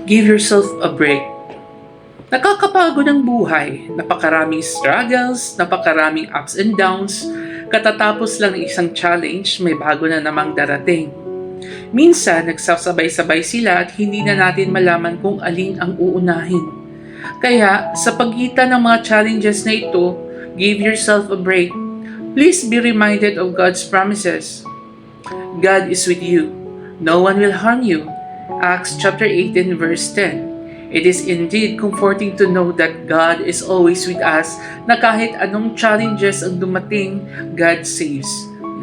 Give yourself a break. Nakakapagod ang buhay, napakaraming struggles, napakaraming ups and downs, katatapos lang ng isang challenge, may bago na namang darating. Minsan, nagsasabay-sabay sila at hindi na natin malaman kung alin ang uunahin. Kaya, sa pagitan ng mga challenges na ito, give yourself a break. Please be reminded of God's promises. God is with you. No one will harm you. Acts chapter 18 verse 10. It is indeed comforting to know that God is always with us, na kahit anong challenges ang dumating, God saves.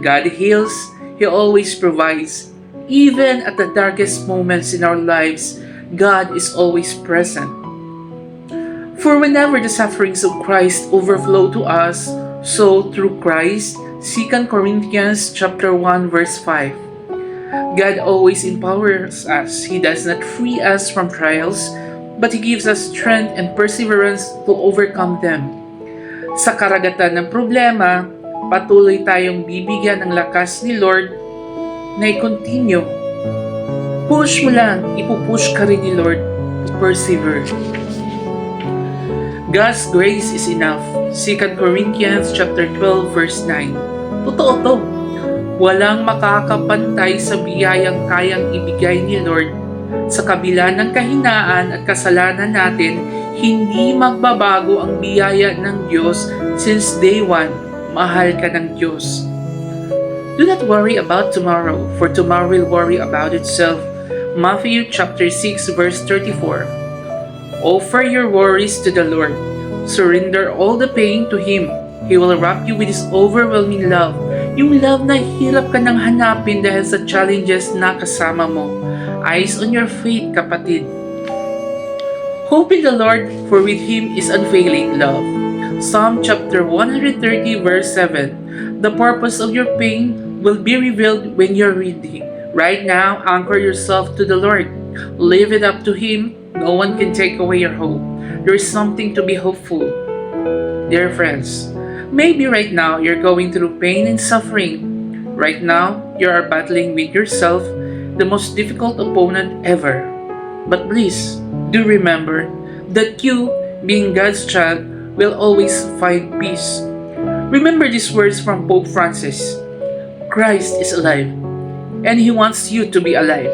God heals. He always provides. Even at the darkest moments in our lives, God is always present. For whenever the sufferings of Christ overflow to us, so through Christ, 2 Corinthians chapter 1 verse 5. God always empowers us. He does not free us from trials, but He gives us strength and perseverance to overcome them. Sa karagatan ng problema, patuloy tayong bibigyan ng lakas ni Lord na i-continue. Push mo lang, ipupush ka rin ni Lord to persevere. God's grace is enough. 2 Corinthians chapter 12 verse 9. Totoo to. Walang makakapantay sa biyayang kayang ibigay ni Lord. Sa kabila ng kahinaan at kasalanan natin, hindi magbabago ang biyaya ng Diyos since day one. Mahal ka ng Diyos. Do not worry about tomorrow, for tomorrow will worry about itself. Matthew chapter 6 verse 34. Offer your worries to the Lord. Surrender all the pain to Him. He will wrap you with His overwhelming love. Yung love na hirap ka nang hanapin dahil sa challenges na kasama mo. Eyes on your faith, kapatid. Hope in the Lord, for with Him is unfailing love. Psalm chapter 130 verse 7. The purpose of your pain will be revealed when you're reading. Right now, anchor yourself to the Lord. Leave it up to Him. No one can take away your hope. There is something to be hopeful. Dear friends, maybe right now you're going through pain and suffering. Right now, you are battling with yourself, the most difficult opponent ever. But please, do remember that you, being God's child, will always find peace. Remember these words from Pope Francis. Christ is alive, and He wants you to be alive.